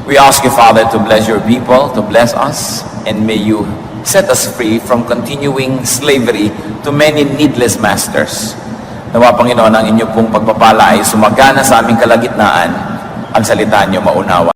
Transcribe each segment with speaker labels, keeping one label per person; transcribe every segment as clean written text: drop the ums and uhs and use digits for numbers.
Speaker 1: We ask you, Father, to bless your people, to bless us, and may you set us free from continuing slavery to many needless masters. Nawa, Panginoon, ang inyo pong pagpapala ay sumagana sa aming kalagitnaan, ang salita niyo maunawa.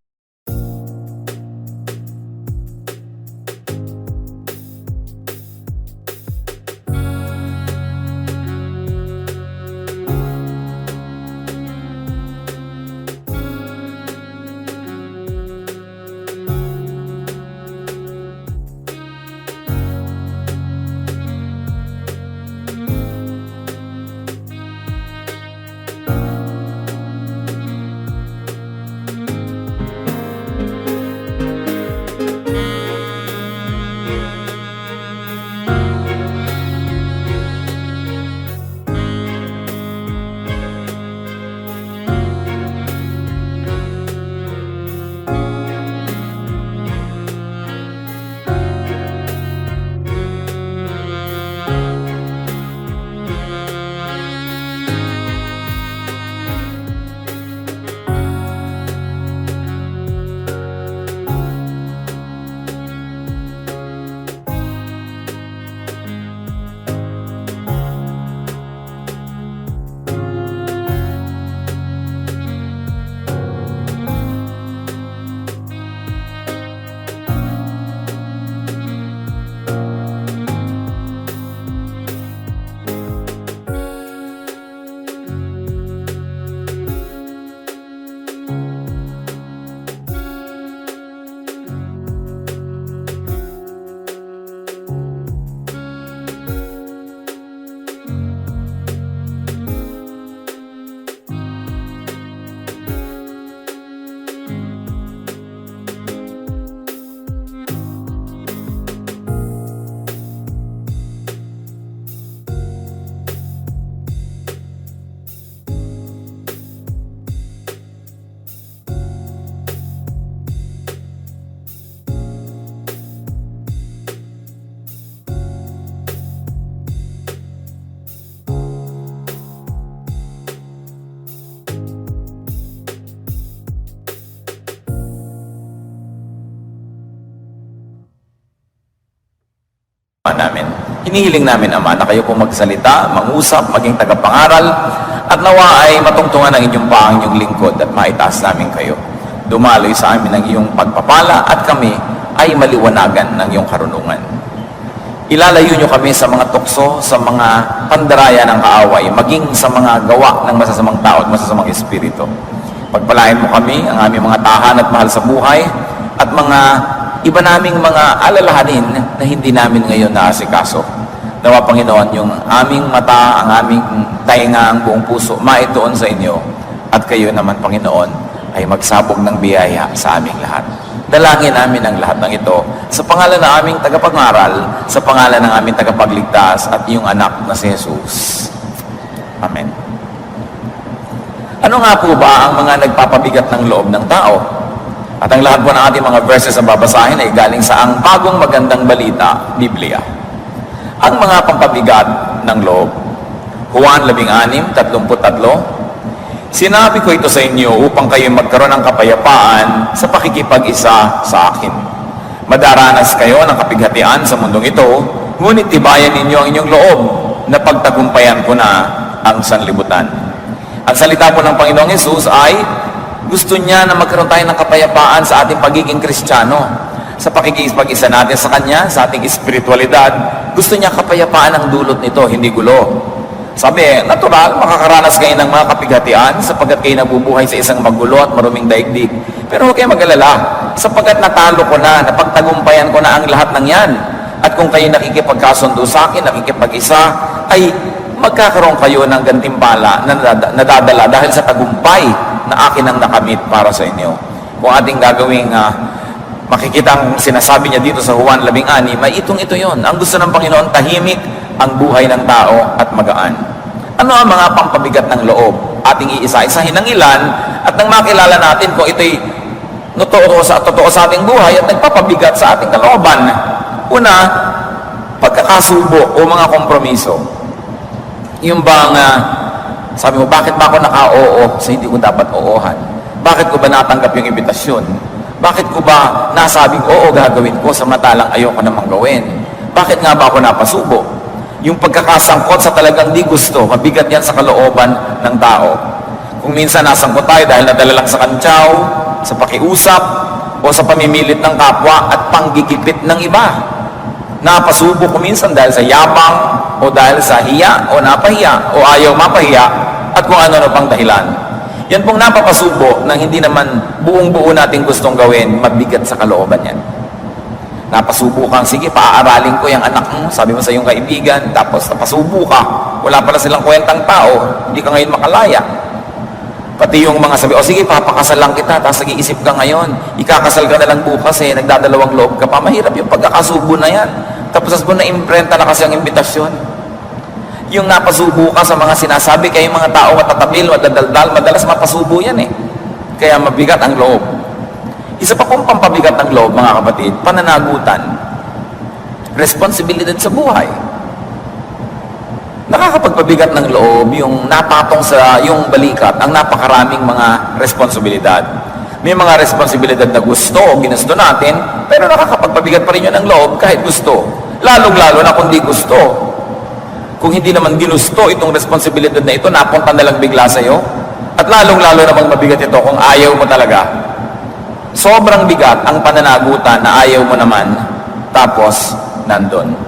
Speaker 1: Namin. Hinihiling namin, Ama, na kayo po magsalita, mangusap, maging tagapangaral, at nawa ay matungtungan ng inyong paang inyong lingkod at maitaas namin kayo. Dumaloy sa amin ng iyong pagpapala at kami ay maliwanagan ng iyong karunungan. Ilalayo nyo kami sa mga tukso, sa mga pandaraya ng kaaway, maging sa mga gawa ng masasamang tao at masasamang espiritu. Pagpalain mo kami, ang aming mga tahan at mahal sa buhay, at mga iba naming mga alalahanin na hindi namin ngayon naasikaso. Nawa, Panginoon, yung aming mata, ang aming tainga, ang buong puso, maituon sa inyo. At kayo naman, Panginoon, ay magsabog ng biyaya sa aming lahat. Dalangin namin ang lahat ng ito sa pangalan ng aming tagapag-aral, sa pangalan ng aming tagapagligtas at iyong anak na si Jesus. Amen. Ano nga po ba ang mga nagpapabigat ng loob ng tao? At ang lahat po ng ating mga verses na babasahin ay galing sa ang bagong magandang balita, Biblia. Ang mga pampabigat ng loob. Juan 16:33. Sinabi ko ito sa inyo upang kayo magkaroon ng kapayapaan sa pakikipag-isa sa akin. Madaranas kayo ng kapighatian sa mundong ito, ngunit tibayan ninyo ang inyong loob na pagtagumpayan ko na ang sanlibutan. Ang salita po ng Panginoong Hesus ay gusto niya na magkaroon tayo ng kapayapaan sa ating pagiging Kristiyano. Sa pakikipag-isa natin sa Kanya, sa ating espiritualidad, gusto niya kapayapaan ang dulot nito, hindi gulo. Sabi, natural, makakaranas kayo ng mga kapighatian sapagkat kayo nabubuhay sa isang magulo at maruming daigdig. Pero huwag kayo mag-alala, sapagkat natalo ko na, napagtagumpayan ko na ang lahat ng yan. At kung kayo nakikipagkasundo sa akin, nakikipag-isa, ay magkakaroon kayo ng gantimpala na nadadala dahil sa tagumpay na akin ang nakamit para sa inyo. Kung ating gagawing makikita ang sinasabi niya dito sa Juan 16, may ito yon. Ang gusto ng Panginoon, tahimik ang buhay ng tao at magaan. Ano ang mga pampabigat ng loob? Ating iisa-isahin ng ilan at nang makilala natin kung ito'y totoo sa ating buhay at nagpapabigat sa ating kalooban. Una, pagkakasubo o mga kompromiso. Yung bang sabi mo, bakit ba ako naka-oo sa hindi ko dapat oohan? Bakit ko ba natanggap yung imbitasyon? Bakit ko ba nasabing, oo, gagawin ko, samantalang ayoko namang gawin? Bakit nga ba ako napasubo? Yung pagkakasangkot sa talagang di gusto, mabigat yan sa kalooban ng tao. Kung minsan nasangkot tayo dahil nadala lang sa kantsaw, sa pakiusap, o sa pamimilit ng kapwa at panggigipit ng iba. Napasubo ko minsan dahil sa yabang, o dahil sa hiya, o napahiya, o ayaw mapahiya, at kung ano pang dahilan. Yan pong napapasubo na hindi naman buong-buo natin gustong gawin, mabigat sa kalooban yan. Napasubo kang, sige, paaaralin ko yung anak mo, sabi mo sa iyong kaibigan, tapos napasubo ka, wala pala silang kwentang tao, hindi ka ngayon makalaya. Pati yung mga sabi, o sige, papakasal lang kita, tapos nag-iisip ka ngayon, ikakasal ka na lang bukas nagdadalawang loob ka pa, mahirap yung pagkakasubo na yan. Tapos mo na imprenta na kasi ang imbitasyon. Yung napasubo ka sa mga sinasabi, kaya yung mga tao matatabil, madadaldal, madalas mapasubo yan Kaya mabigat ang loob. Isa pa pong pampabigat ng loob, mga kapatid, pananagutan. Responsibilidad sa buhay. Nakakapagpabigat ng loob yung napatong sa yung balikat, ang napakaraming mga responsibilidad. May mga responsibilidad na gusto o ginusto natin, pero nakakapagpabigat pa rin yun ng loob kahit gusto. Lalong-lalo na kung di gusto. Kung hindi naman ginusto itong responsibilidad na ito, napunta na lang bigla sa'yo. At lalong-lalo namang mabigat ito kung ayaw mo talaga. Sobrang bigat ang pananagutan na ayaw mo naman, tapos nandun.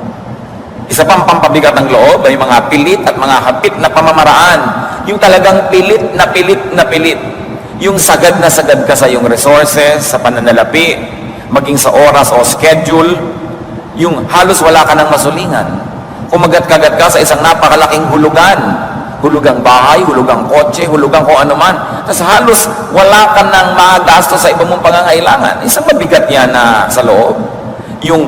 Speaker 1: Isa pang pampabigat ng loob ay mga pilit at mga hapit na pamamaraan. Yung talagang pilit na pilit na pilit. Yung sagad na sagad ka sa iyong resources, sa pananalapi, maging sa oras o schedule, yung halos wala ka ng masulingan. Kumagat-kagat ka sa isang napakalaking hulugan. Hulugang bahay, hulugang kotse, hulugang kung ano man. Tapos halos wala ka ng magasto sa iba mong pangangailangan. Isang mabigat yan na sa loob. Yung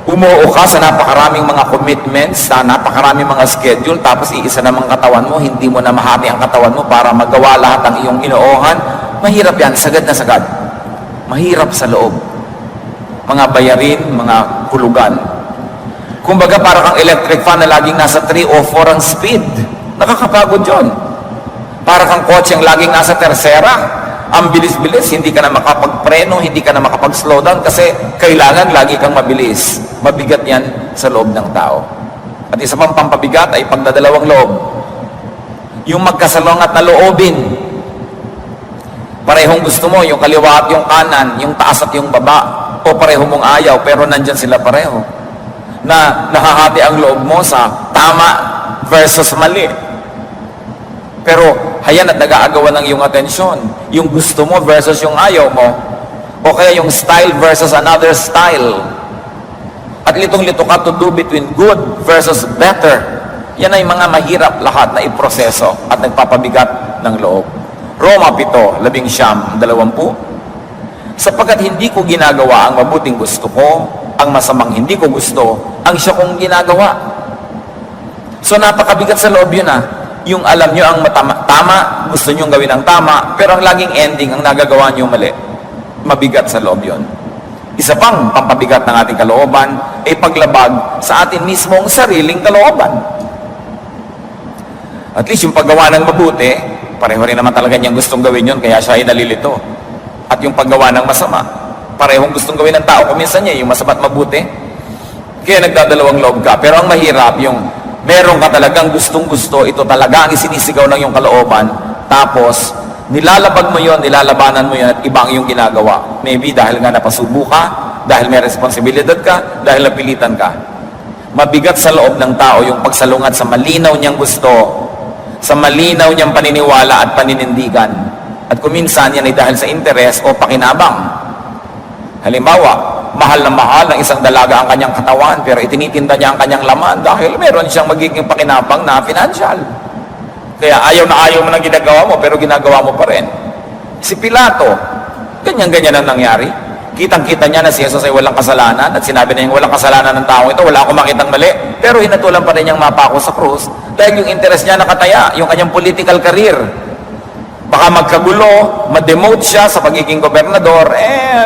Speaker 1: umuo ka sa napakaraming mga commitments, sa napakaraming mga schedule, tapos iisa namang katawan mo, hindi mo na mahati ang katawan mo para magawa lahat ng iyong inoohan. Mahirap yan, sagad na sagad. Mahirap sa loob. Mga bayarin, mga hulugan. Kumbaga para kang electric fan na laging nasa 3 o 4 ang speed. Nakakapagod yun. Para kang kotse ang laging nasa tersera. Ang bilis-bilis, hindi ka na makapagpreno, hindi ka na makapag-slow down kasi kailangan lagi kang mabilis. Mabigat yan sa loob ng tao. At isa pang pampabigat ay pagdadalawang loob. Yung magkasalungat na loobin. Parehong gusto mo, yung kaliwa at yung kanan, yung taas at yung baba. O pareho mong ayaw, pero nandyan sila pareho. Na nakahati ang loob mo sa tama versus mali. Pero hayan at nag-aagawan ng iyong atensyon. Yung gusto mo versus yung ayaw mo. O kaya yung style versus another style. At litong-lito ka to do between good versus better. Yan ay mga mahirap lahat na iproseso at nagpapabigat ng loob. Roma 7:19-20. Sapagkat hindi ko ginagawa ang mabuting gusto ko, ang masamang hindi ko gusto, ang siya kong ginagawa. So napakabigat sa loob yun Yung alam nyo ang tama, gusto nyo gawin ang tama, pero ang laging ending, ang nagagawa nyo mali. Mabigat sa loob yun. Isa pang pampabigat ng ating kalooban ay paglabag sa atin mismong sariling kalooban. At least yung paggawa ng mabuti, pareho rin naman talaga niyang gustong gawin yun, kaya siya ay nalilito. At yung paggawa ng masama, parehong gustong gawin ng tao, kuminsan niya, yung masama at mabuti. Kaya nagdadalawang loob ka. Pero ang mahirap, yung meron ka talagang gustong-gusto, ito talaga ang isinisigaw ng iyong kalooban, tapos nilalabag mo yon, nilalabanan mo yon, at ibang iyong ginagawa. Maybe dahil nga napasubo ka, dahil may responsibilidad ka, dahil napilitan ka. Mabigat sa loob ng tao yung pagsalungat sa malinaw niyang gusto, sa malinaw niyang paniniwala at paninindigan. At kuminsan yan ay dahil sa interes o pakinabang. Halimbawa, mahal na mahal ng isang dalaga ang kanyang katawan, pero itinitinda niya ang kanyang laman dahil meron siyang magiging pakinabang na financial. Kaya ayaw na ayaw mo ng ginagawa mo, pero ginagawa mo pa rin. Si Pilato, ganyan-ganyan ang nangyari. Kitang-kita niya na si Jesus ay walang kasalanan at sinabi na yung walang kasalanan ng tao ito, wala akong makitang mali, pero hinatulan pa rin niyang mapako sa krus dahil yung interest niya nakataya, yung kanyang political career. Baka magkagulo, ma-demote siya sa pagiging gobernador,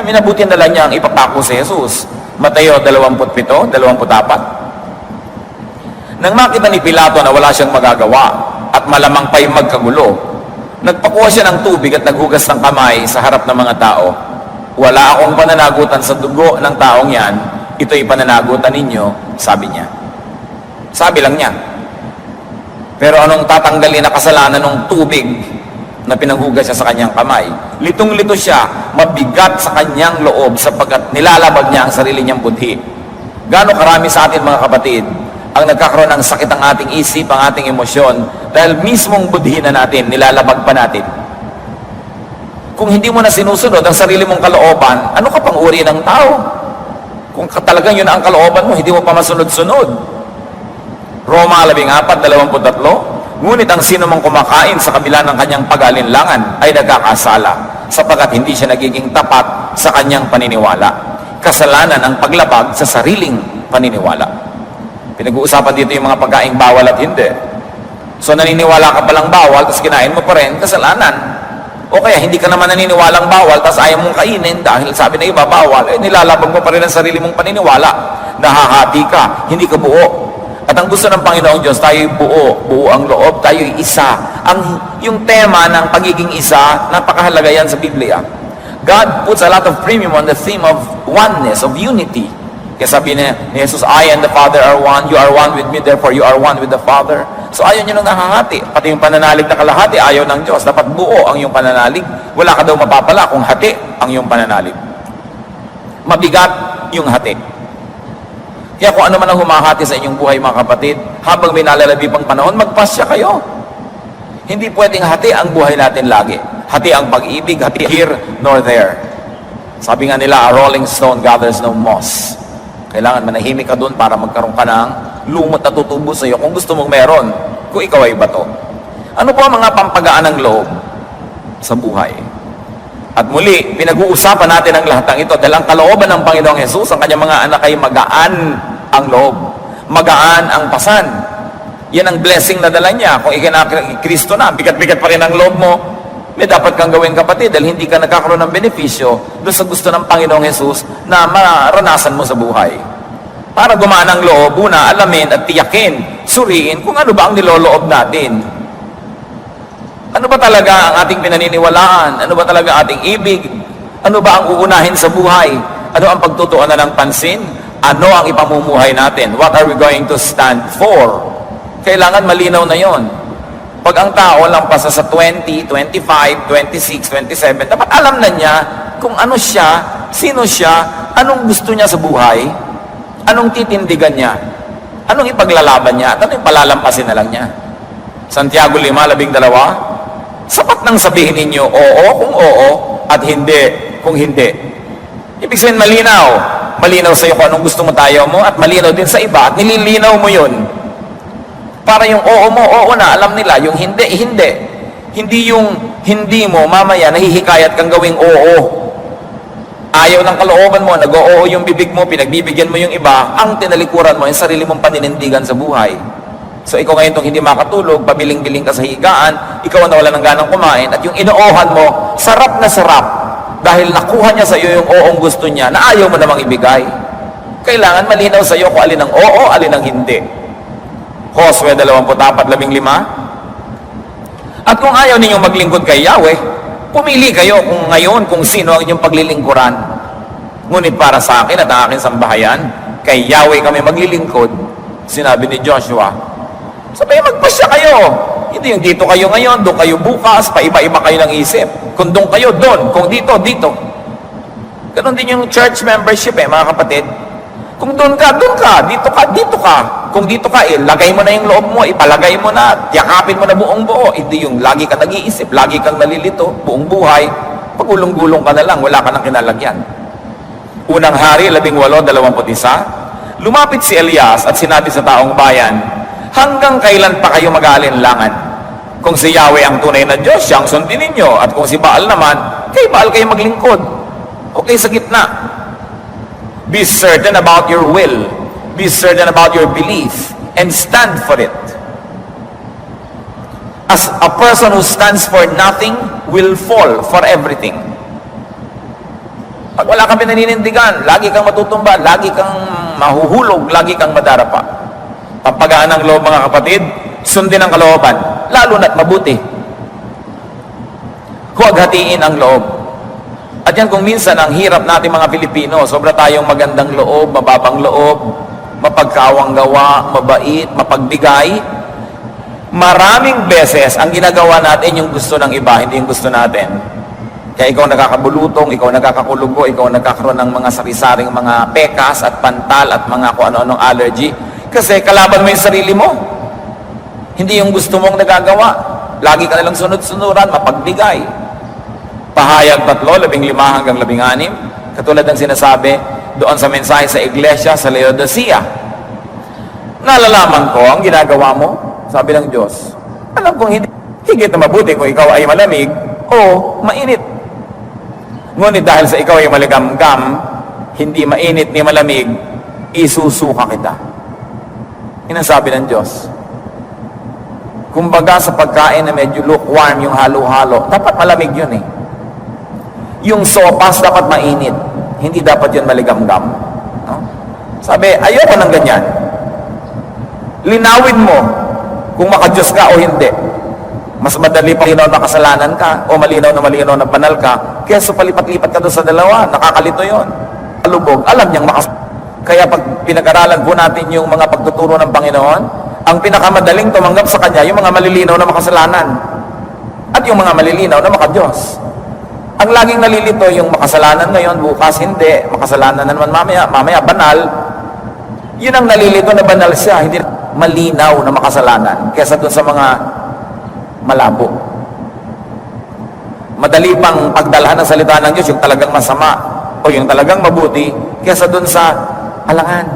Speaker 1: minabuti na lang niya ang ipapako si Jesus. Mateo 27, 24. Nang makita ni Pilato na wala siyang magagawa at malamang pa'y magkagulo, nagpakuha siya ng tubig at naghugas ng kamay sa harap ng mga tao. Wala akong pananagutan sa dugo ng taong yan, ito'y pananagutan ninyo, sabi niya. Sabi lang niya. Pero anong tatanggalin na kasalanan ng tubig na pinanghugas siya sa kanyang kamay? Litong-lito siya, mabigat sa kanyang loob sapagkat nilalabag niya ang sarili niyang budhi. Gaano karami sa atin mga kapatid ang nagkakaroon ng sakit ang ating isip, ang ating emosyon dahil mismong budhi na natin, nilalabag pa natin. Kung hindi mo na sinusunod ang sarili mong kalooban, ano ka pang uri ng tao? Kung talagang yun ang kalooban mo, hindi mo pa masunod-sunod. Roma 14:23, ngunit ang sino mang kumakain sa kabila ng kanyang pag-alinlangan ay nagkakasala, sapagkat hindi siya nagiging tapat sa kanyang paniniwala. Kasalanan ang paglabag sa sariling paniniwala. Pinag-uusapan dito yung mga pagkaing bawal at hindi. So naniniwala ka palang bawal, tapos kinain mo pa rin, kasalanan. O kaya hindi ka naman naniniwalang bawal, tapos ayaw mong kainin dahil sabi na iba bawal, nilalabag mo pa rin ang sarili mong paniniwala. Nahahati ka, hindi ka buo. At ang gusto ng Panginoong Diyos, tayo'y buo ang loob, tayo'y isa. Yung tema ng pagiging isa, napakahalaga yan sa Biblia. God puts a lot of premium on the theme of oneness, of unity. Kaya sabi ni Jesus, I and the Father are one, you are one with me, therefore you are one with the Father. So ayaw niya nung nahahati. Pati yung pananalig na kalahati, ayaw ng Diyos. Dapat buo ang iyong pananalig. Wala ka daw mapapala kung hati ang iyong pananalig. Mabigat yung hati. Kaya kung ano man ang humahati sa inyong buhay mga kapatid, habang may nalalabi pang panahon, magpasya kayo. Hindi pwedeng hati ang buhay natin lagi. Hati ang pag-ibig, hati here nor there. Sabi nga nila, a rolling stone gathers no moss. Kailangan manahimik ka doon para magkaroon ka ng lumot na tutubo sa iyo kung gusto mong meron, kung ikaw ay bato. Ano po ang mga pampagaan ng loob sa buhay? At muli, pinag-uusapan natin ang lahat ng ito dahil ang kalooban ng Panginoong Jesus, ang kanyang mga anak ay magaan ang loob. Magaan ang pasan. Yan ang blessing na dala niya. Kung Kristo na, bigat-bigat pa rin ang loob mo, may dapat kang gawin kapatid dahil hindi ka nagkakaroon ng benepisyo doon sa gusto ng Panginoong Jesus na maranasan mo sa buhay. Para gumaan ang loob, una, alamin at tiyakin, suriin kung ano ba ang niloloob natin. Ano ba talaga ang ating pinaniniwalaan? Ano ba talaga ang ating ibig? Ano ba ang uunahin sa buhay? Ano ang pagtutuunan ng pansin? Ano ang ipamumuhay natin? What are we going to stand for? Kailangan malinaw na yon. Pag ang tao lang pasa sa 20, 25, 26, 27, dapat alam na niya kung ano siya, sino siya, anong gusto niya sa buhay, anong titindigan niya, anong ipaglalaban niya, at anong palalampasin na lang niya. Santiago 5:12, sapat nang sabihin ninyo oo kung oo at hindi kung hindi. Ibig sabihin malinaw. Malinaw sa iyo kung anong gusto mo, tayo mo, at malinaw din sa iba at nililinaw mo yun. Para yung oo mo, oo na, alam nila. Yung hindi, hindi. Hindi yung hindi mo, mamaya nahihikayat kang gawing oo. Ayaw ng kalooban mo, nag-oo yung bibig mo, pinagbibigyan mo yung iba, ang tinalikuran mo, yung sarili mong paninindigan sa buhay. So ikaw ngayon itong hindi makatulog, pabiling-biling ka sa higaan, ikaw ang nawala ng ganang kumain, at yung inoohan mo, sarap na sarap, dahil nakuha niya sa iyo yung oong gusto niya, na ayaw mo namang ibigay. Kailangan malinaw sa iyo kung alin ang oo, alin ang hindi. Josue 24:5. At kung ayaw ninyong maglingkod kay Yahweh, pumili kayo kung ngayon kung sino ang inyong paglilingkuran. Ngunit para sa akin at ang aking sambahayan, kay Yahweh kami maglilingkod, sinabi ni Joshua. Sabi, magpasya kayo. Hindi yung dito kayo ngayon, doon kayo bukas, paiba-iba kayo ng isip. Kung doon kayo, doon. Kung dito, dito. Ganon din yung church membership mga kapatid. Kung doon ka, doon ka. Dito ka, dito ka. Kung dito ka, lagay mo na yung loob mo, ipalagay mo na, yakapin mo na buong buo. Hindi yung lagi ka nag-iisip, lagi kang nalilito, buong buhay. Pagulong-gulong ka na lang, wala ka nang kinalagyan. Unang Hari 18:21, lumapit si Elias at sinabi sa taong bayan, hanggang kailan pa kayo mag-aalinlangan? Kung si Yahweh ang tunay na Diyos, siyang sundin ninyo. At kung si Baal naman, kay Baal kayo maglingkod. Okay, sa gitna. Be certain about your will. Be certain about your belief. And stand for it. As a person who stands for nothing will fall for everything. Pag wala kang pinaninindigan, lagi kang matutumba, lagi kang mahuhulog, lagi kang madarapa. Pampagaan ng loob mga kapatid, sundin ang kalooban, lalo na't mabuti. Huwag hatiin ang loob. At At yan kung minsan ang hirap natin mga Pilipino, sobra tayong magandang loob, mababang loob, mapagkawang gawa, mabait, mapagbigay. Maraming beses ang ginagawa natin yung gusto ng iba, hindi yung gusto natin. Kaya ikaw nakakabulutong, ikaw nakakakulugo, ikaw nagkakaroon ng mga sari-saring mga pekas at pantal at mga kung ano-anong allergy. Kasi kalaban mo yung sarili mo. Hindi yung gusto mong nagagawa. Lagi ka nalang sunod-sunuran, mapagbigay. Pahayag 3, 15 hanggang 16. Katulad ng sinasabi doon sa mensahe sa iglesia sa Laodicea. Nalalaman ko ang ginagawa mo, sabi ng Diyos. Alam kong higit na mabuti kung ikaw ay malamig o mainit. Ngunit dahil sa ikaw ay maligamgam, hindi mainit ni malamig, isusuka kita. Yan ang sabi ng Diyos. Kumbaga sa pagkain na medyo lukewarm, yung halo-halo, dapat malamig yun eh. Yung sopas dapat mainit, hindi dapat yun maligamgam. No? Sabi, ayoko ng ganyan. Linawin mo kung makadiyos ka o hindi. Mas madali pa malinaw na kasalanan ka o malinaw na banal ka kaysa palipat-lipat ka doon sa dalawa. Nakakalito yon. Alubog, alam niyang Kaya pag pinag-aralan po natin yung mga pagtuturo ng Panginoon, ang pinakamadaling tumanggap sa Kanya yung mga malilinaw na makasalanan at yung mga malilinaw na makadiyos. Ang laging nalilito yung makasalanan ngayon, bukas hindi, makasalanan na naman mamaya banal. Yun ang nalilito na banal siya, hindi malinaw na makasalanan kaysa doon sa mga malabo. Madali pang pagdalhan ng salita ng Diyos yung talagang masama o yung talagang mabuti kaysa dun sa alangan.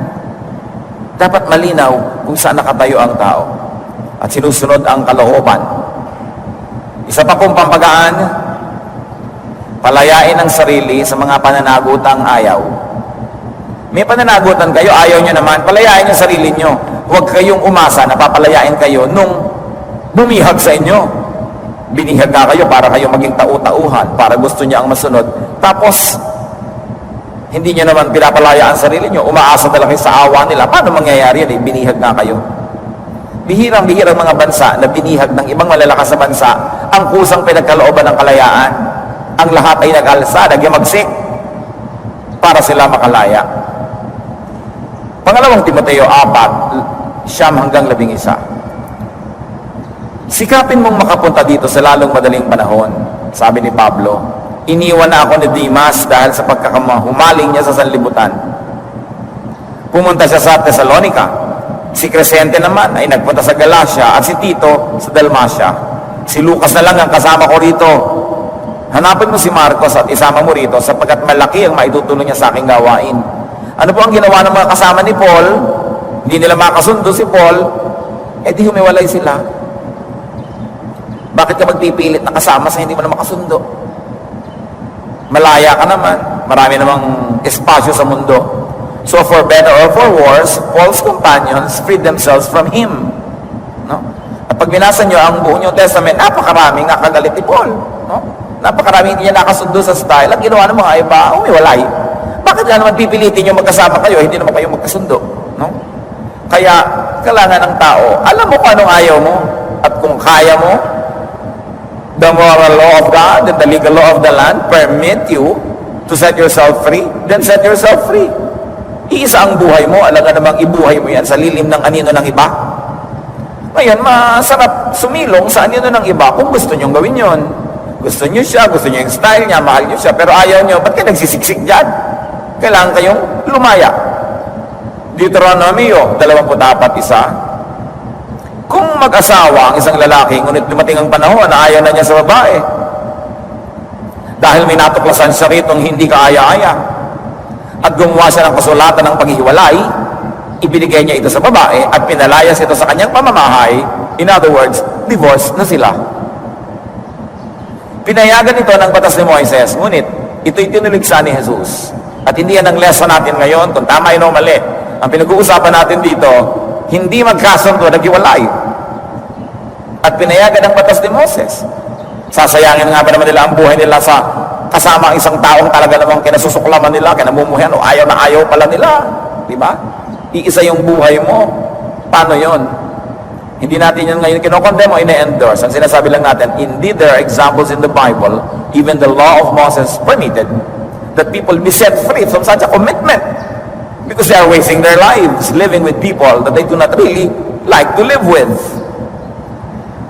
Speaker 1: Dapat malinaw kung saan nakatayo ang tao at sinusunod ang kalooban. Isa pa pong pampagaan, palayain ang sarili sa mga pananagutang ayaw. May pananagutan kayo, ayaw nyo naman, palayain yung sarili nyo. Huwag kayong umasa na papalayain kayo nung bumihag sa inyo. Binihag na kayo para kayo maging tau-tauhan, para gusto niya ang masunod. Tapos, hindi niyo naman pinapalaya ang sarili niyo, umaasa na lang kayo sa awa nila. Paano mangyayari yan? Binihag na kayo. Bihirang-bihirang mga bansa na binihag ng ibang malalakas na bansa ang kusang pinagkalooban ng kalayaan. Ang lahat ay nag-alsa, nagyamagsik para sila makalaya. Pangalawang Timoteo 4, 9 hanggang 11. Sikapin mong makapunta dito sa lalong madaling panahon, sabi ni Pablo. Iniwan na ako ni Dimas dahil sa pagkakahumaling niya sa sanlibutan. Pumunta siya sa Thessalonica. Si Crescente naman ay nagpunta sa Galacia at si Tito sa Dalmacia. Si Lucas na lang ang kasama ko rito. Hanapin mo si Marcos at isama mo rito sapagkat malaki ang maitutulong niya sa aking gawain. Ano po ang ginawa ng mga kasama ni Paul? Hindi nila makasundo si Paul, di humiwalay sila. Bakit ka magpipilit na kasama sa hindi mo na makasundo? Malaya ka naman. Marami namang espasyo sa mundo. So for better or for worse, Paul's companions freed themselves from him. No? At pag binasa nyo ang buong New Testament, napakaraming nakagalit ni Paul. No? Napakaraming hindi niya nakasundo sa style. Ang ginawa ng mga iba, umiwalay. Bakit na naman pipilitin nyo magkasama kayo, hindi naman kayo magkasundo? No? Kaya, kailangan ng tao, alam mo kung anong ayaw mo, at kung kaya mo, the moral law of God and the legal law of the land permit you to set yourself free, then set yourself free. Iisa ang buhay mo, alam nga namang ibuhay mo yan sa lilim ng anino ng iba. Ngayon, masarap sumilong sa anino ng iba kung gusto nyong gawin yon. Gusto nyo siya, gusto nyo yung style niya, mahal nyo siya, pero ayaw nyo, ba't kayo nagsisiksik dyan? Kailangan kayong lumaya. Deuteronomy 24:1. Kung mag-asawa ang isang lalaki, ngunit dumating ang panahon na ayaw na niya sa babae, dahil may natuklasan siya ritong hindi kaaya-aya, at gumawa siya ng kasulatan ng paghihiwalay, ibinigay niya ito sa babae at pinalayas ito sa kanyang pamamahay. In other words, divorce na sila. Pinayagan ito ng batas ni Moises, ngunit ito'y tinuligsa ni Jesus. At hindi yan ang lesson natin ngayon, kung tama yun o mali. Ang pinag-uusapan natin dito, hindi magkasundo, naghiwalay. At pinayagan ang batas ni Moses. Sasayangin nga ba naman nila ang buhay nila sa kasama ang isang taong talaga namang kinasusuklaman nila, kinamumuhian, o ayaw na ayaw pala nila. Di ba? Iisa yung buhay mo. Paano yon? Hindi natin yun ngayon kinokondem o ine-endorse. Ang sinasabi lang natin, indeed there are examples in the Bible, even the law of Moses permitted that people be set free from such a commitment because they are wasting their lives living with people that they do not really like to live with.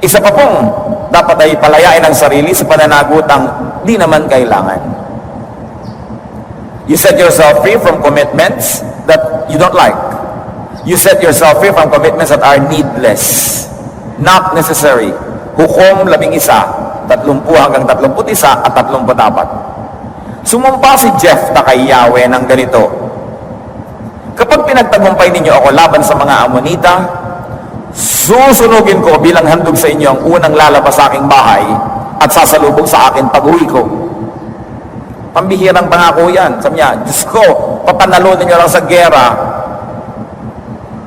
Speaker 1: Isa pa pong dapat ay palayain ang sarili sa pananagutang di naman kailangan. You set yourself free from commitments that you don't like. You set yourself free from commitments that are needless, not necessary. Hukom 11, 30 hanggang 31 at 34. Sumumpa si Jephthah kay Yahweh ng ganito: kapag pinagtagumpay ninyo ako laban sa mga Amonita, susunugin ko bilang handog sa inyo ang unang lalabas sa aking bahay at sasalubog sa akin pag-uwi ko. Pambihirang pangako yan. Sabi niya, Diyos ko, papanalunin niyo lang sa gera.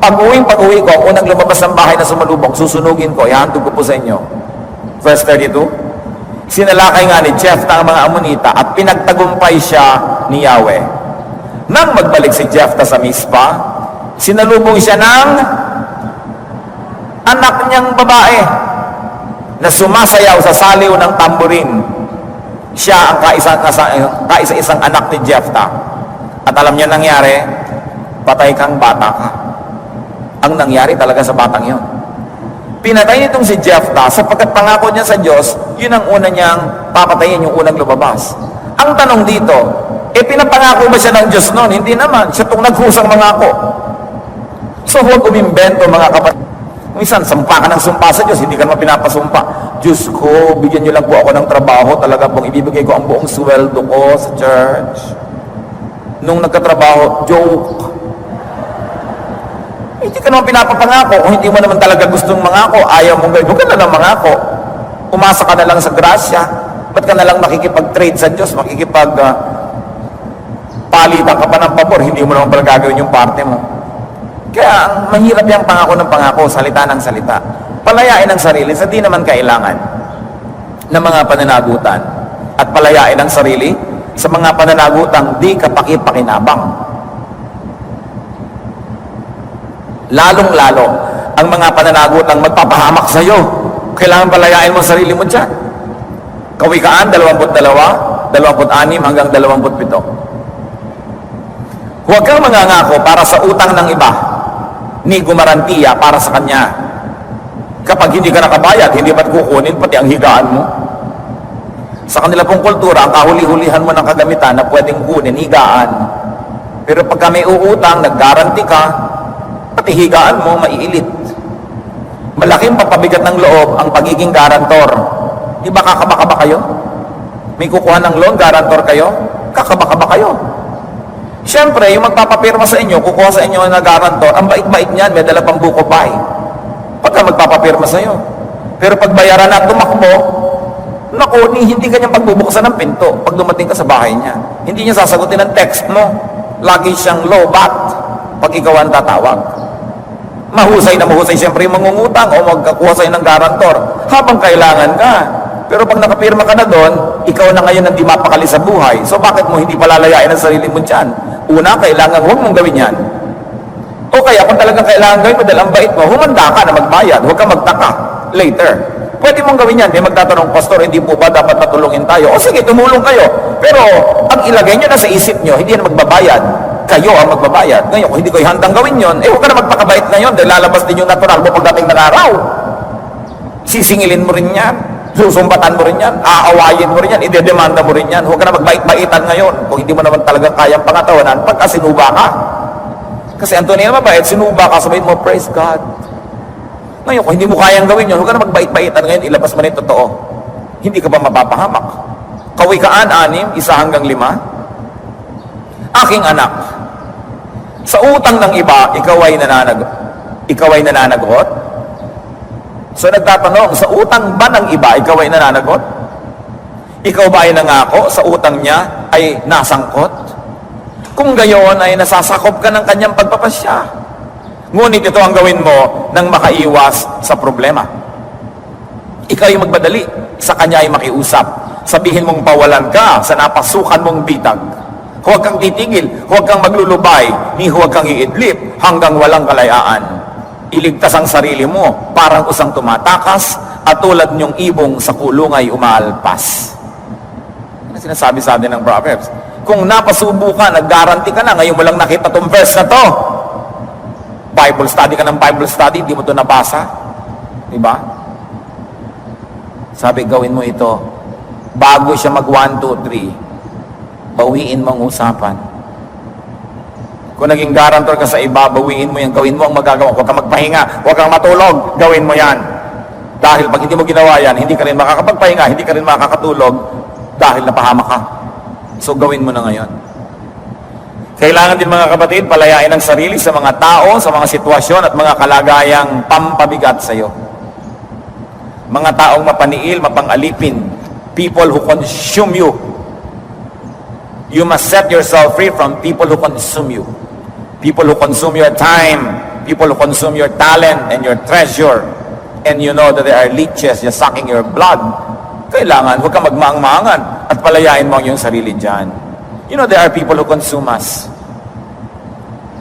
Speaker 1: Pag-uwi ko, ang unang lumabas ng bahay na sumalubog, susunugin ko, ihandog ko po sa inyo. Verse 32, sinalakay nga ni Jephthah ang mga Amonita at pinagtagumpay siya ni Yahweh. Nang magbalik si Jephthah sa Mizpah, sinalubong siya ng anak niyang babae na sumasayaw sa saliw ng tamburin. Siya ang kaisa-isang anak ni Jephthah. At alam niya nangyari, patay kang bata ka. Ang nangyari talaga sa batang yon. Pinatay nitong si Jephthah sapagkat pangako niya sa Diyos, yun ang una niyang papatayin, yung unang lumabas. Ang tanong dito, pinapangako ba siya ng Diyos noon? Hindi naman. Siya itong naghusang mangako. So huwag umimbento mga kapatid. Minsan, sumpa ka ng sumpa sa Diyos, hindi ka naman pinapasumpa. Diyos ko, bigyan niyo lang po ako ng trabaho, talaga pong ibibigay ko ang buong sweldo ko sa church. Nung nagkatrabaho, joke. Hindi ka naman pinapapangako. Kung hindi mo naman talaga gustong mangako, ayaw mong gawin, huwag ka na lang mangako. Umasa ka na lang sa grasya. Ba't ka na lang makikipag-trade sa Diyos, palitan ka pa ng pabor, hindi mo naman pala gagawin yung parte mo. Kaya mahirap yung pangako ng pangako, salita ng salita. Palayain ang sarili sa di naman kailangan ng mga pananagutan. At palayain ang sarili sa mga pananagutang di kapaki-pakinabang. Lalong-lalo ang mga pananagutang magpapahamak sa iyo. Kailangan palayain mo ang sarili mo dyan. Kawikaan 22, 26 hanggang 27. Huwag kang mangangako para sa utang ng iba, ni gumarantiya para sa kanya. Kapag hindi ka nakabayad, hindi ba't kukunin pati ang higaan mo? Sa kanila pong kultura, ang kahuli-hulihan mo ng kagamitan na pwedeng kunin, higaan. Pero pagka may uutang, naggaranti ka, pati higaan mo, maiilit. Malaking papabigat ng loob ang pagiging garantor. Di ba kakaba ba kayo? May kukuha ng loan, garantor kayo? Kakaba ba kayo? Siyempre, yung magpapapirma sa inyo, kukuha sa inyo na garantor, ang bait-bait niyan, may dala pang buko pa eh. Pagka magpapapirma sa iyo. Pero pag bayaran na at tumakbo, naku, hindi kanya pagbubuksan ng pinto pag dumating ka sa bahay niya. Hindi niya sasagutin ang text mo. Lagi siyang low bat pag ikaw ang tatawag. Mahusay na mahusay siyempre yung mangungutang o magkakuha sa'yo ng garantor habang kailangan ka. Pero pag nakapirma ka na doon, ikaw na ngayon ang di mapakali sa buhay. So bakit mo hindi palalayain ang sarili mo dyan? Una, kailangan huwag mong gawin yan. O kaya kung talagang kailangan gawin mo dahil ang bait mo, humanda ka na magbayad. Huwag kang magtaka later. Pwede mong gawin yan. Di magtatanong, Pastor, hindi po ba dapat natulungin tayo? O sige, tumulong kayo. Pero ang ilagay nyo na sa isip nyo, hindi na magbabayad. Kayo ang magbabayad. Ngayon, kung hindi ko ihandang gawin yon, huwag ka na magpakabait ngayon dahil lalabas din yung natural mo pagdating ng araw. Sisingilin mo rin yan. Susumbatan mo rin yan. Aawayin mo rin yan. Idedemanda mo rin yan. Huwag ka na magbait-baitan ngayon kung hindi mo naman talagang kayang pangatawanan pagka sinuba ka. Kasi Antonio naman mabait, sinuba ka, sabihin mo, praise God. Ngayon, kung hindi mo kayang gawin yun, huwag ka na magbait-baitan ngayon, ilabas mo na yung totoo. Hindi ka ba mapapahamak? Kawikaan 6, 1 hanggang 5. Aking anak, sa utang ng iba, ikaw ay nananagot? So nagtatanong, sa utang ba ng iba, ikaw ay nananagot? Ikaw ba ay nangako sa utang niya ay nasangkot? Kung gayon ay nasasakop ka ng kanyang pagpapasya. Ngunit ito ang gawin mo nang makaiwas sa problema. Ikaw ay magmadali, sa kanya ay makiusap. Sabihin mong pawalan ka sa napasukan mong bitag. Huwag kang titigil, huwag kang maglulubay, ni huwag kang iidlip hanggang walang kalayaan. Iligtas ang sarili mo, parang usang tumatakas, at tulad niyong ibong sa kulungay umaalpas. Ano sinasabi sa atin ng Proverbs? Kung napasubo ka, nag-guarantee ka na, ngayon mo lang nakita tong verse na to. Bible study ka ng Bible study, di mo to nabasa. Diba? Sabi, gawin mo ito. Bago siya mag 1, 2, 3, bawiin mo ang usapan. Kung naging guarantor ka sa iba, bawiin mo yan. Gawin mo ang magagawa. Huwag kang magpahinga. Huwag kang matulog. Gawin mo yan. Dahil pag hindi mo ginawa yan, hindi ka rin makakapagpahinga, hindi ka rin makakatulog dahil napahamak ka. So, gawin mo na ngayon. Kailangan din mga kapatid, palayain ang sarili sa mga tao, sa mga sitwasyon at mga kalagayang pampabigat sa iyo. Mga taong mapaniil, mapangalipin, people who consume you. You must set yourself free from people who consume you. People who consume your time, people who consume your talent and your treasure, and you know that they are leeches just sucking your blood. Kailangan, huwag kang magmaang-maangan at palayain mo ang iyong sarili dyan. You know, there are people who consume us.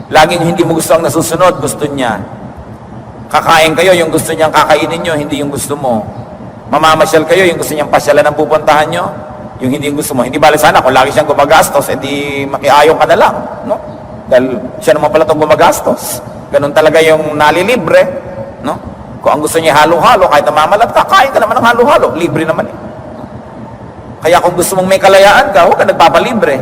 Speaker 1: Laging hindi mo gusto ang nasusunod, gusto niya. Kakain kayo, yung gusto niyang kakainin nyo, hindi yung gusto mo. Mamamasyal kayo, yung gusto niyang pasyalan ang pupuntahan nyo, yung hindi yung gusto mo. Hindi bali sana, kung lagi siyang gumagastos, edi makiayong ka na lang. No? Dahil siya naman pala itong gumagastos. Ganun talaga yung nalilibre. No? Kung ang gusto niya halo-halo, kahit namamalat ka, kain ka naman ng halo-halo. Libre naman eh. Kaya kung gusto mong may kalayaan ka, huwag ka nagpapalibre.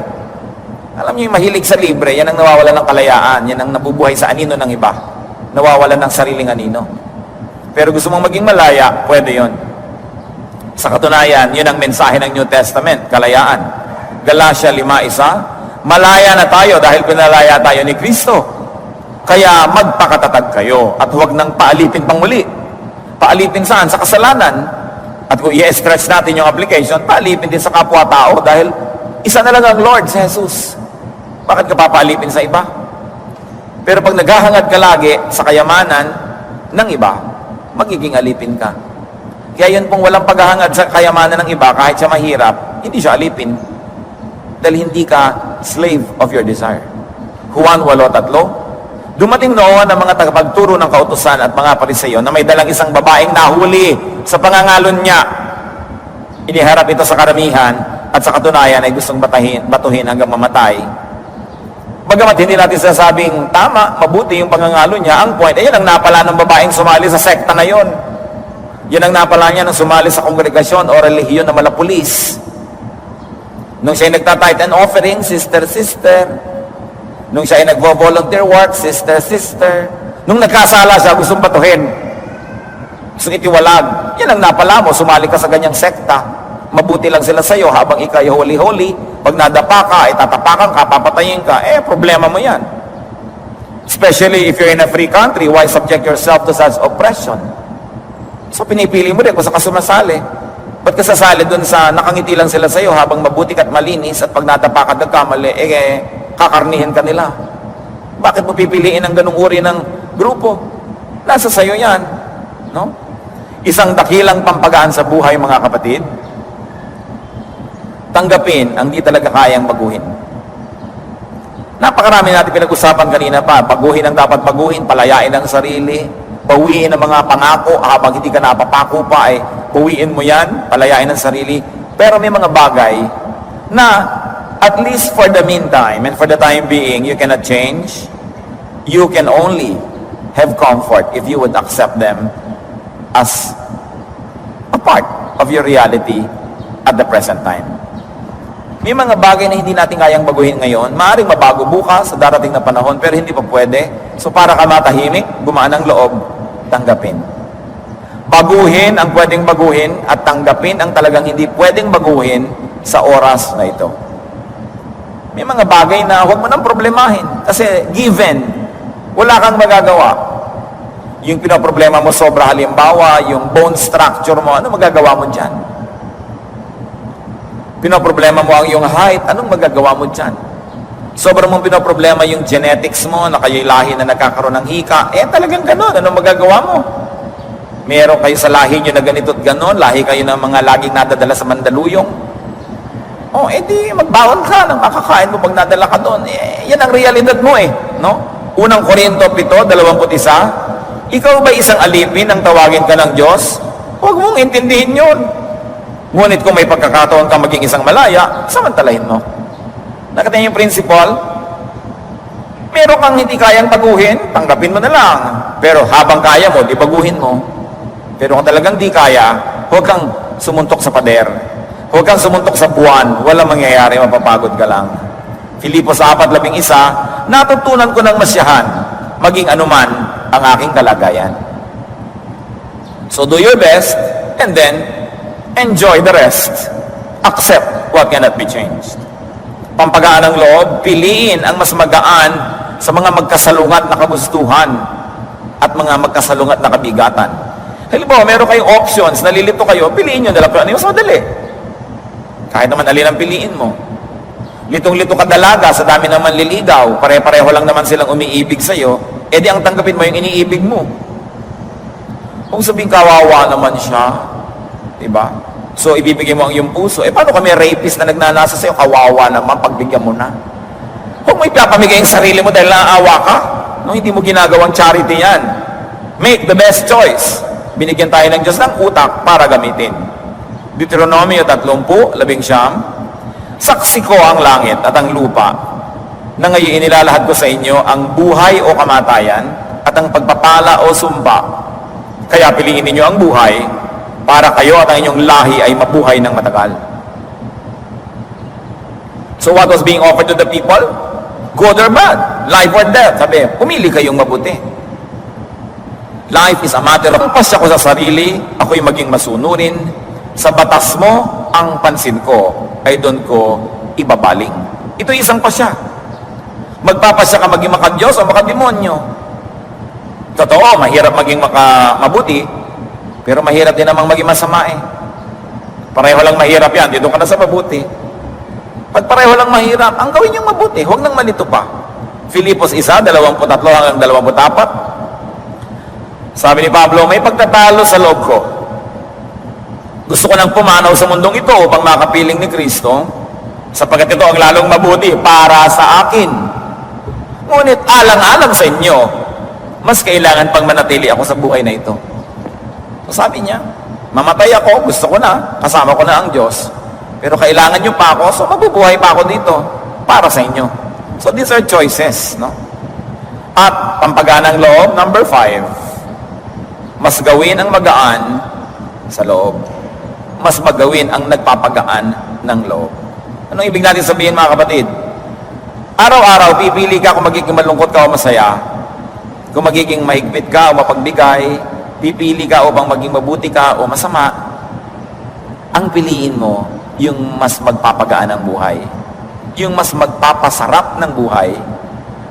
Speaker 1: Alam niyo yung mahilig sa libre, yan ang nawawalan ng kalayaan, yan ang nabubuhay sa anino ng iba. Nawawalan ng sariling anino. Pero gusto mong maging malaya, pwede yon. Sa katunayan, yun ang mensahe ng New Testament, kalayaan. Galatia 5:1, malaya na tayo dahil pinalaya tayo ni Kristo. Kaya magpakatatag kayo at huwag nang paalipin pang muli. Paalipin saan? Sa kasalanan. At kung i-stretch natin yung application, paalipin din sa kapwa-tao dahil isa na lang ang Lord, si Jesus. Bakit ka papaalipin sa iba? Pero pag naghahangad ka lagi sa kayamanan ng iba, magiging alipin ka. Kaya yun pong walang paghahangad sa kayamanan ng iba, kahit siya mahirap, hindi siya alipin. Dahil hindi ka slave of your desire. Juan 8:3, dumating noon ang mga tagapagturo ng kautusan at mga Pariseyo na may dalang isang babaeng nahuli sa pangangalon niya. Iniharap ito sa karamihan at sa katunayan ay gustong batuhin hanggang mamatay. Bagamat hindi natin sasabing tama, mabuti yung pangangalo niya, ang point, yan ang napala ng babaeng sumali sa sekta na yon. Yan ang napala niya nang sumali sa kongregasyon o relihiyon na malapulis. Nung siya ay nagta-tithe and offering, sister. Nung siya ay nagvo-volunteer work, sister. Nung nagkasala siya, gustong batuhin. Gustong itiwalag. Yan ang napala mo, sumali ka sa ganyang sekta. Mabuti lang sila sa'yo habang ikaw ay holy-holy. Pag nadapa ka, ay tatapakan ka, papatayin ka, problema mo yan. Especially if you're in a free country, why subject yourself to such oppression? So pinipili mo rin kung saan ka sumasali. Ba't ka sasali dun sa nakangiti lang sila sa'yo habang mabuti ka't malinis at pag nadapa ka nagkamali, kakarnihin ka nila. Bakit mo pipiliin ang ganung uri ng grupo? Nasa sa'yo yan. No? Isang dakilang pampagaan sa buhay, mga kapatid, tanggapin ang di talaga kayang baguhin. Napakarami natin pinag-usapan kanina pa. Baguhin ang dapat baguhin, palayain ang sarili, bawiin ang mga pangako habang hindi ka napapako pa, bawiin mo yan, palayain ang sarili. Pero may mga bagay na at least for the meantime and for the time being, you cannot change. You can only have comfort if you would accept them as a part of your reality at the present time. May mga bagay na hindi natin kayang baguhin ngayon, maaaring mabago bukas sa darating na panahon, pero hindi pa pwede. So para ka matahimik, gumaan ang loob, tanggapin. Baguhin ang pwedeng baguhin at tanggapin ang talagang hindi pwedeng baguhin sa oras na ito. May mga bagay na huwag mo nang problemahin kasi given, wala kang magagawa. Yung pinoproblema mo sobra, halimbawa, yung bone structure mo, ano magagawa mo dyan? Pinoproblema mo ang iyong height, anong magagawa mo dyan? Sobrang mong pinoproblema yung genetics mo, na kayo'y lahi na nagkakaroon ng hika, talagang ganon, anong magagawa mo? Meron kayo sa lahi nyo na ganito't ganon, lahi kayo ng mga laging nadadala sa Mandaluyong. Di magbawal ka ng makakain mo pag nadala ka doon. Yan ang realidad mo no? Unang Korinto 7:21, ikaw ba isang alipin ang tawagin ka ng Diyos? Huwag mong intindihin yun. Ngunit kung may pagkakataon ka maging isang malaya, samantalahin mo. Nakita niyo yung principle? Meron kang hindi kayang baguhin, tanggapin mo na lang. Pero habang kaya mo, di baguhin mo. Pero kung talagang di kaya, huwag kang sumuntok sa pader. Huwag kang sumuntok sa buwan. Walang mangyayari, mapapagod ka lang. Filipos 4:11, natutunan ko ng masyahan, maging anuman ang aking kalagayan. So do your best, and then enjoy the rest. Accept what cannot be changed. Pampagaan ng loob, piliin ang mas magaan sa mga magkasalungat na kagustuhan at mga magkasalungat na kabigatan. Halimbawa, meron kayong options, nalilito kayo, piliin nyo na lang kung ano yung mas madali. Kahit naman alin ang piliin mo. Litong-lito ka dalaga, sa dami naman liligaw, pare-pareho lang naman silang umiibig sa'yo, edi ang tanggapin mo yung iniibig mo. Kung sabihin kawawa naman siya, diba? So, ibibigay mo ang iyong puso. Paano kami rapist na nagnanasa sa'yo? Kawawa naman, pagbigyan mo na. Huwag mo ipapamigay ang sarili mo dahil naaawa ka. No, hindi mo ginagawang charity yan. Make the best choice. Binigyan tayo ng Diyos ng utak para gamitin. Deuteronomio 30:11, saksi ko ang langit at ang lupa, na ngayon inilalahad ko sa inyo ang buhay o kamatayan at ang pagpapala o sumpa. Kaya piliin ninyo ang buhay para kayo at ang inyong lahi ay mabuhay ng matagal. So what was being offered to the people? Good or bad? Life or death? Sabi, pumili kayong mabuti. Life is a matter of pasya ko sa sarili, ako'y maging masunurin. Sa batas mo, ang pansin ko ay doon ko ibabaling. Ito isang pasya. Magpapasya ka maging makadiyos o makademonyo. Totoo, mahirap maging mabuti, pero mahirap din namang maging masama eh. Pareho lang mahirap yan, dito ka na sa mabuti. Pag pareho lang mahirap, ang gawin niyong mabuti, huwag nang malito pa. Filipos 1:23-24. Sabi ni Pablo, may pagtatalo sa loob ko. Gusto ko nang pumanaw sa mundong ito upang makapiling ni Kristo, sapagkat ito ang lalong mabuti para sa akin. Ngunit alang-alang sa inyo, mas kailangan pang manatili ako sa buhay na ito. So sabi niya, mamatay ako, gusto ko na, kasama ko na ang Diyos. Pero kailangan nyo pa ako, so mabubuhay pa ako dito para sa inyo. So these are choices, no? At pampaganang loob, number 5, mas gawin ang magaan sa loob. Mas magawin ang nagpapagaan ng loob. Anong ibig natin sabihin, mga kapatid? Araw-araw, pipili ka kung magiging malungkot ka o masaya. Kung magiging mahigpit ka o mapagbigay, pipili ka upang maging mabuti ka o masama. Ang piliin mo, yung mas magpapagaan ng buhay. Yung mas magpapasarap ng buhay.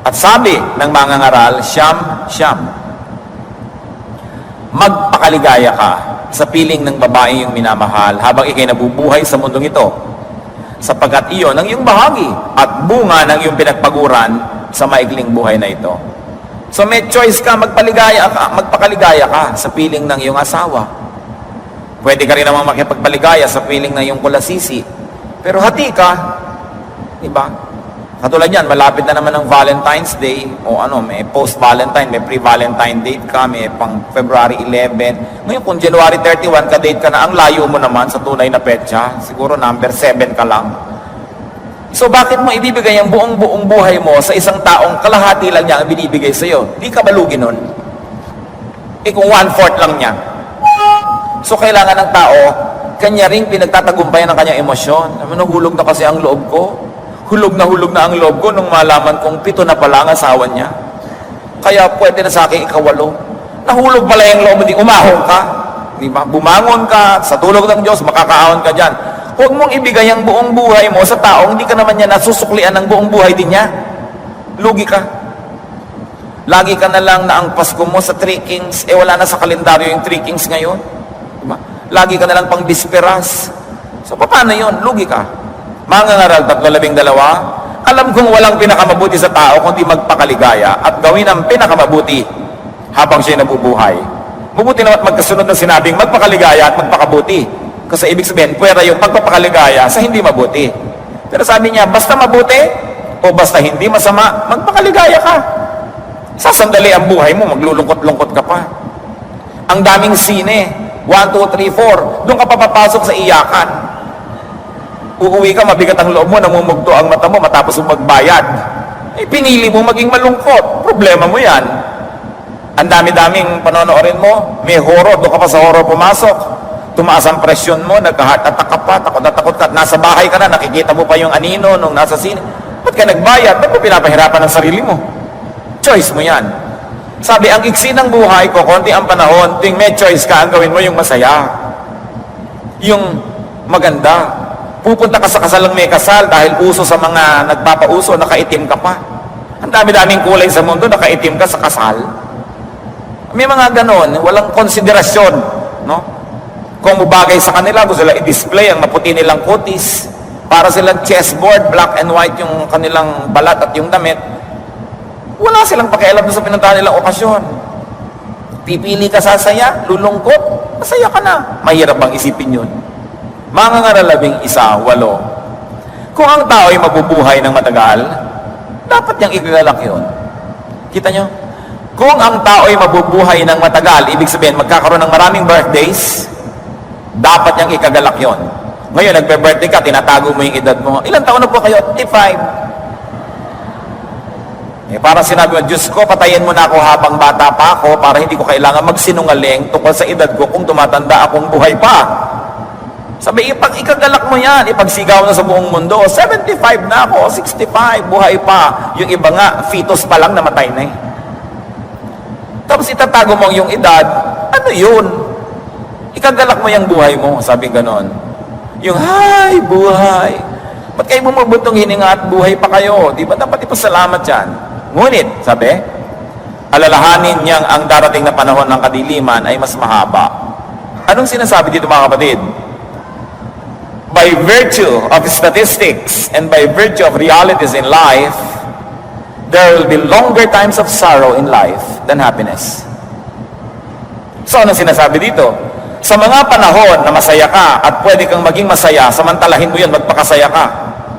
Speaker 1: At sabi ng mga ngaral, siyam. Magpakaligaya ka sa piling ng babae yung minamahal habang ikay nabubuhay sa mundong ito, sapagkat iyon ang iyong bahagi at bunga ng iyong pinagpaguran sa maikling buhay na ito. So may choice ka, magpakaligaya ka sa piling ng iyong asawa. Pwede ka rin naman makipagpaligaya sa piling ng iyong kulasisi. Pero hati ka, diba? Katulad yan, malapit na naman ang Valentine's Day, o may post-Valentine, may pre-Valentine date ka, may pang February 11. Ngayon, kung January 31, ka-date ka na, ang layo mo naman sa tunay na petsa, siguro number 7 ka lang. So, bakit mo ibibigay ang buong buhay mo sa isang taong kalahati lang niya ang binibigay sa'yo? Di ka malugi nun. Kung 1/4 lang niya. So, kailangan ng tao, kanya ring pinagtatagumpayan ng kanyang emosyon. Hulog na kasi ang loob ko. Hulog na ang loob ko nung malaman kong 7 na pala ang asawa niya. Kaya pwede na sa akin ikawalo. Nahulog pala yung loob mo, di umahon ka. Di ba? Bumangon ka, sa tulog ng Diyos, makakaahon ka dyan. Huwag mong ibigay ang buong buhay mo sa taong hindi ka naman niya nasusuklian ng buong buhay din niya. Lugi ka. Lagi ka na lang na ang Pasko mo sa 3 Kings, wala na sa kalendaryo yung 3 Kings ngayon. Di ba? Lagi ka na lang pang bisperas. So, paano yun? Lugi ka. Mga ngaral 3:12, alam kong walang pinakamabuti sa tao kundi magpakaligaya at gawin ang pinakamabuti habang siya'y nabubuhay. Mabuti naman magkasunod na sinabing magpakaligaya at magpakabuti. Kasi ibig sabihin, pwera yung pagpapakaligaya sa hindi mabuti. Pero sabi niya, basta mabuti o basta hindi masama, magpakaligaya ka. Sasandali ang buhay mo, maglulungkot-lungkot ka pa. Ang daming sine, 1, 2, 3, 4, doon ka papapasok sa iyakan. Uuwi ka, mabigat ang loob mo, namumugto ang mata mo matapos mo magbayad. Pinili mo maging malungkot. Problema mo yan. Ang dami-daming panonoorin mo, may horror, doon ka pa sa horror pumasok. Tumaas ang presyon mo, nagka-heart attack ka pa, takot na takot ka, nasa bahay ka na, nakikita mo pa yung anino nung nasa sine. Ba't ka nagbayad? Ba't mo pinapahirapan ang sarili mo? Choice mo yan. Sabi, ang iksi ng buhay ko, konti ang panahon, tuwing may choice ka, ang gawin mo yung masaya. Yung maganda. Pupunta ka sa kasalang may kasal dahil uso sa mga nagpapauso, nakaitim ka pa. Ang dami-daming kulay sa mundo, nakaitim ka sa kasal. May mga ganon, walang konsiderasyon, no? Kung mabagay sa kanila, gusto sila i-display ang maputi nilang kutis, para silang chessboard, black and white yung kanilang balat at yung damit. Wala silang pakialam sa pinuntahan nilang okasyon. Pipili ka sa saya, lulungkot, masaya ka na. Mahirap bang isipin yun? Mga ngaralabing 1:8. Kung ang tao ay mabubuhay ng matagal, dapat niyang igagalak yun. Kita nyo? Kung ang tao ay mabubuhay ng matagal, ibig sabihin, magkakaroon ng maraming birthdays, dapat niyang ikagalak yun. Ngayon, nagbe-birthday ka, tinatago mo yung edad mo. Ilang taon na po kayo? 35. Parang sinabi mo, Diyos ko, patayin mo na ako habang bata pa ako para hindi ko kailangan magsinungaling tungkol sa edad ko kung tumatanda akong buhay pa. Sabi, ikagalak mo yan, ipagsigaw na sa buong mundo, 75 na ako, 65, buhay pa. Yung iba nga, fetus pa lang, namatay na eh. Tapos itatago mo yung edad, ano yun? Ikagalak mo yung buhay mo, sabi ganon. Yung, hi, buhay. Ba't kayo bumubuntong hininga at buhay pa kayo? Di ba dapat ipasalamat yan? Ngunit, sabi, alalahanin niyang ang darating na panahon ng kadiliman ay mas mahaba. Anong sinasabi dito mga kapatid? By virtue of statistics and by virtue of realities in life, there will be longer times of sorrow in life than happiness. So, anong sinasabi dito? Sa mga panahon na masaya ka at pwede kang maging masaya, samantalahin mo yun, magpakasaya ka.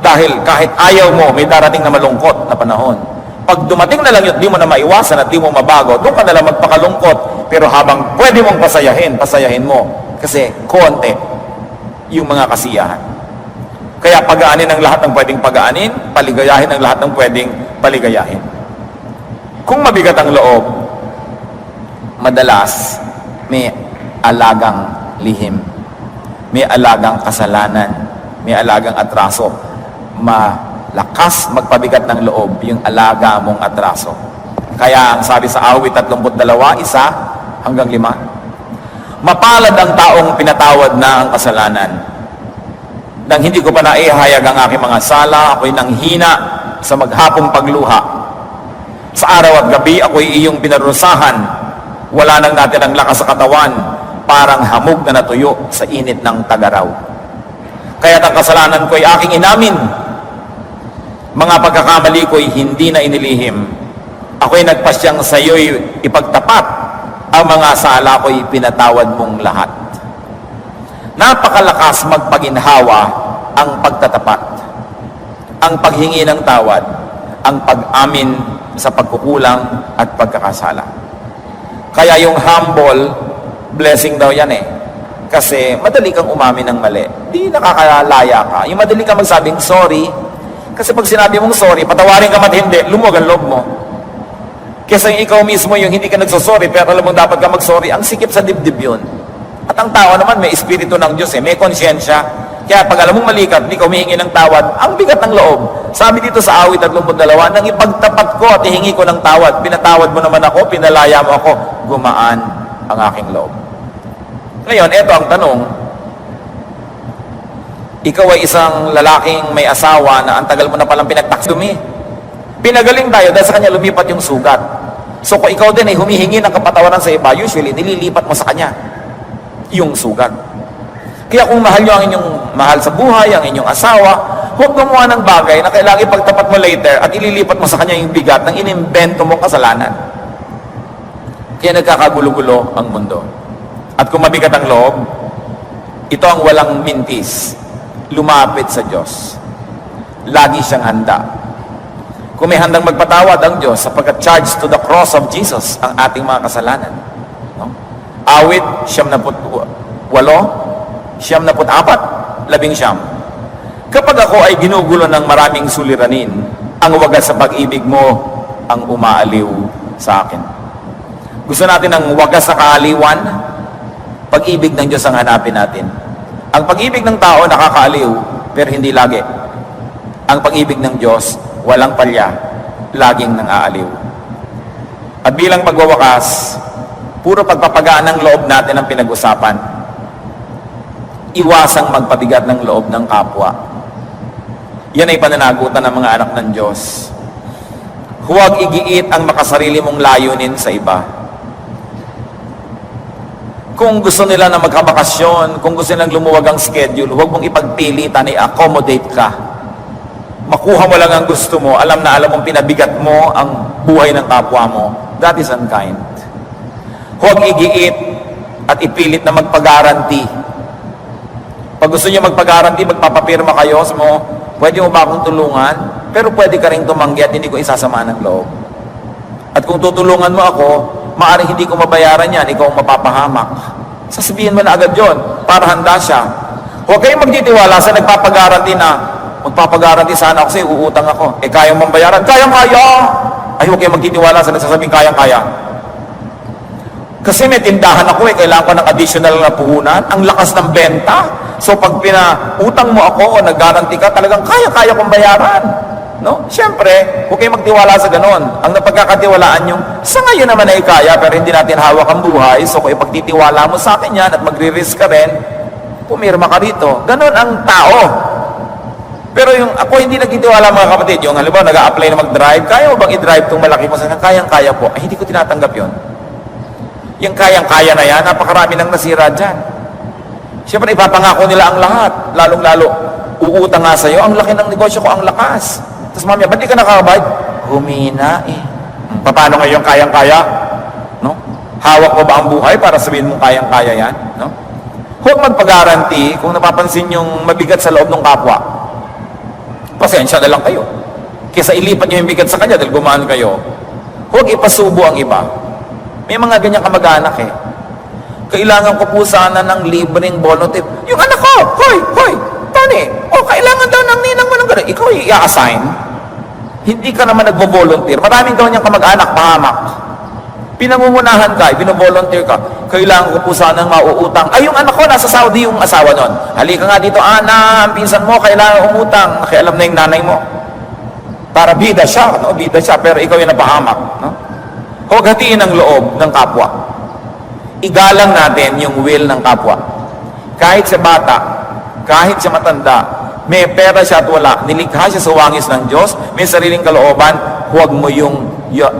Speaker 1: Dahil kahit ayaw mo, may darating na malungkot na panahon. Pag dumating na lang yun, di mo na maiwasan at di mo mabago, doon ka na lang magpakalungkot. Pero habang pwede mong pasayahin mo. Kasi konti yung mga kasiyahan. Kaya pagaanin ang lahat ng pwedeng pagaanin, paligayahin ang lahat ng pwedeng paligayahin. Kung mabigat ang loob, madalas may alagang lihim, may alagang kasalanan, may alagang atraso. Malakas magpabigat ng loob yung alaga mong atraso. Kaya ang sabi sa awit 32, 1-5, mapalad ang taong pinatawad na ang kasalanan. Nang hindi ko pa naihayag ang aking mga sala, ako'y nanghina sa maghapong pagluha. Sa araw at gabi, ako'y iyong pinarusahan. Wala nang natirang lakas sa katawan, parang hamog na natuyo sa init ng tagaraw. Kaya't ang kasalanan ko'y aking inamin. Mga pagkakamali ko'y hindi na inilihim. Ako'y nagpasyang sa iyo'y ipagtapat. Ang mga sala ko'y pinatawad mong lahat. Napakalakas magpaginhawa ang pagtatapat, ang paghingi ng tawad, ang pag-amin sa pagkukulang at pagkakasala. Kaya yung humble, blessing daw yan eh. Kasi madali kang umamin ng mali. Di nakakalaya ka. Yung madali kang magsabing sorry, kasi pag sinabi mong sorry, patawarin ka mat hindi, lumuwag ang loob mo. Kesa yung ikaw mismo yung hindi ka nagsosorry, pero alam mo dapat ka magsorry, ang sikip sa dibdib yun. At ang tao naman may espiritu ng Diyos may konsyensya. Kaya pag alam mong mali ka, hindi ka humihingi ng tawad, ang bigat ng loob. Sabi dito sa awit 32, nang ipagtapat ko at hihingi ko ng tawad, pinatawad mo naman ako, pinalaya mo ako, gumaan ang aking loob. Ngayon, eto ang tanong, ikaw ay isang lalaking may asawa na ang tagal mo na palang pinagtaksumi. Pinagaling tayo dahil sa kanya lumipat yung sugat. So kung ikaw din ay humihingi ng kapatawaran sa iba, usually nililipat mo sa kanya yung sugat. Kaya kung mahal nyo ang inyong mahal sa buhay, ang inyong asawa, huwag gumawa ng bagay na kailangan ipagtapat mo later at ililipat mo sa kanya yung bigat ng inimbento mong kasalanan. Kaya nagkakagulo-gulo ang mundo. At kung mabigat ang loob, ito ang walang mintis. Lumapit sa Diyos. Lagi siyang handa. Kung may handang magpatawad ang Diyos sapagkat charged to the cross of Jesus ang ating mga kasalanan. No? Awit, 78, 19. Kapag ako ay ginugulo ng maraming suliranin, ang wagas sa pag-ibig mo ang umaaliw sa akin. Gusto natin ang wagas sa kaaliwan, pag-ibig ng Diyos ang hanapin natin. Ang pag-ibig ng tao nakakaaliw, pero hindi lagi. Ang pag-ibig ng Diyos, walang palya, laging nang aaliw. At bilang pagwawakas, puro pagpapagaan ng loob natin ang pinag-usapan. Iwasang magpabigat ng loob ng kapwa. Yan ay pananagutan ng mga anak ng Diyos. Huwag igiit ang makasarili mong layunin sa iba. Kung gusto nila na magkabakasyon, kung gusto nilang lumuwag ang schedule, huwag mong ipagpilitan, i-accommodate ka. Makuha mo lang ang gusto mo, alam na alam mong pinabigat mo ang buhay ng kapwa mo. That is unkind. Huwag igiit at ipilit na magpag-guarantee. Pag gusto niyo magpag-guarantee, magpapapirma kayo sa mo, pwede mo ba akong tulungan? Pero pwede ka rin tumanggi at hindi ko isasama ng loob. At kung tutulungan mo ako, maaaring hindi ko mabayaran yan, ikaw ang mapapahamak. Sasabihin mo na agad yon para handa siya. Huwag kayong magtitiwala sa nagpapag-guarantee na magpapag-guarantee sana ako sa'yo, uutang ako. Kayang mong bayaran? Kayang-kaya! Ay, huwag kayong magtitiwala sa nagsasabing kayang-kaya. Kasi may tindahan ako kailangan ko ng additional na puhunan, ang lakas ng benta. So pag pinautang mo ako o nag-guarantee ka, talagang kaya-kaya kong bayaran. No? Siyempre, huwag kayong magtiwala sa ganon. Ang napagkakatiwalaan yung, sa ngayon naman ay kaya, pero hindi natin hawak ang buhay. So kung ipagtitiwala mo sa akin yan at magre-risk ka rin, pumirma ka rito. Ganon ang tao. Pero yung ako hindi nagtitiwala mga kapatid, yung halimbawa nag-a-apply na mag-drive, kaya mo bang i-drive itong malaki mo sa kayang-kaya po? Ay, hindi ko tinatanggap yon. Yung kayang-kaya na yan, napakarami nang nasira dyan. Siyempre, ipapangako nila ang lahat. Lalong-lalo, uutang nga sa'yo, ang laki ng negosyo ko, ang lakas. Tapos mamaya, ba't di ka nakakabayad? Humina eh. Paano ngayon kayang-kaya? No? Hawak mo ba ang buhay para sabihin mong kayang-kaya yan? No? Huwag magpag-guarantee kung napapansin yung mabigat sa loob ng kapwa. Pasensya na lang kayo. Kesa ilipat nyo yung bigat sa kanya dahil gumaan kayo. Huwag ipasubo ang iba. May mga ganyan kamag-anak eh. Kailangan ko po sana ng libreng volunteer. Yung anak ko, hoy, Tony, kailangan daw ng ninang mo ng gano'n. Ikaw i-assign. Hindi ka naman nagvo-volunteer. Maraming daw niyang kamag-anak, pahamak. Pinangungunahan ka, bino-volunteer ka. Kailangan ko po sana ng mauutang. Ay, yung anak ko, nasa Saudi yung asawa nun. Halika nga dito, Ana, ang pinsan mo, kailangan umutang. Nakialam na yung nanay mo. Para bida siya, no? Bida siya, pero ikaw yung napahamak, no? Huwag hatiin ang loob ng kapwa. Igalang natin yung will ng kapwa. Kahit sa bata, kahit sa matanda, may pera siya at wala, nilikha siya sa wangis ng Diyos, may sariling kalooban, huwag mo yung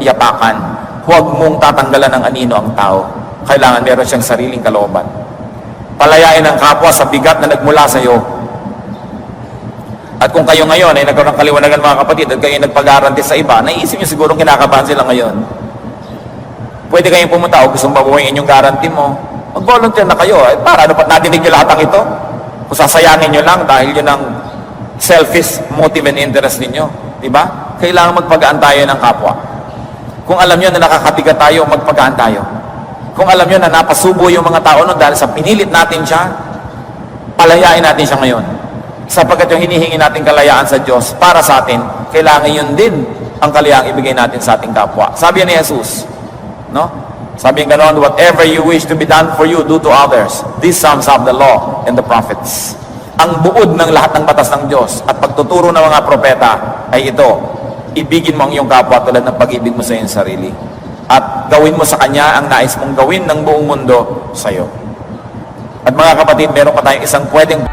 Speaker 1: yapakan. Huwag mong tatanggalan ng anino ang tao. Kailangan meron siyang sariling kalooban. Palayain ang kapwa sa bigat na nagmula sa iyo. At kung kayo ngayon ay nagkaroon ng kaliwanagan mga kapatid at kayo nagpag-guarantee sa iba, naisip niyo siguro kinakabahan sila ngayon. Pwede kayong pumunta o gusto mong babuhin yung guarantee mo. Mag-volunteer na kayo. Para ano pa nadinig nyo lahat ang ito? Kung sasayangin nyo lang dahil yun ang selfish motive and interest ninyo. Diba? Kailangan magpagaan tayo ng kapwa. Kung alam nyo na nakakabigat tayo, magpagaan tayo. Kung alam nyo na napasubo yung mga tao nun dahil sa pinilit natin siya, palayain natin siya ngayon. Sapagkat yung hinihingi natin kalayaan sa Diyos para sa atin, kailangan yun din ang kalayaang ibigay natin sa ating kapwa. Sabi ni Jesus, no? Sabi ng ganoon, whatever you wish to be done for you, do to others. This sums up the law and the prophets. Ang buod ng lahat ng batas ng Diyos at pagtuturo ng mga propeta ay ito, ibigin mo ang iyong kapwa tulad ng pag-ibig mo sa iyong sarili. At gawin mo sa Kanya ang nais mong gawin ng buong mundo sa iyo. At mga kapatid, meron pa tayong isang pwedeng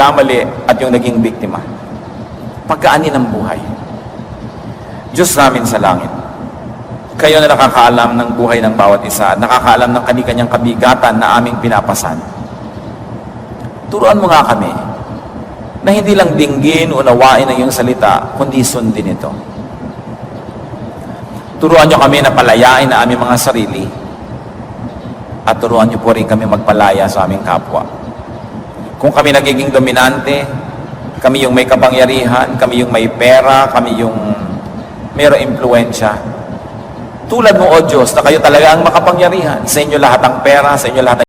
Speaker 1: nagkamali at yung naging biktima. Pagkaanin ng buhay. Diyos namin sa langit, kayo na nakakaalam ng buhay ng bawat isa at nakakaalam ng kani-kanyang kabigatan na aming pinapasan. Turuan mo nga kami na hindi lang dinggin, unawain ang iyong salita, kundi sundin ito. Turuan niyo kami na palayain na aming mga sarili at turuan niyo po rin kami magpalaya sa aming kapwa. Kung kami nagiging dominante, kami yung may kapangyarihan, kami yung may pera, kami yung mayroong impluensya. Tulad mo, O Diyos, na kayo talaga ang makapangyarihan. Sa inyo lahat ang pera, sa inyo lahat ang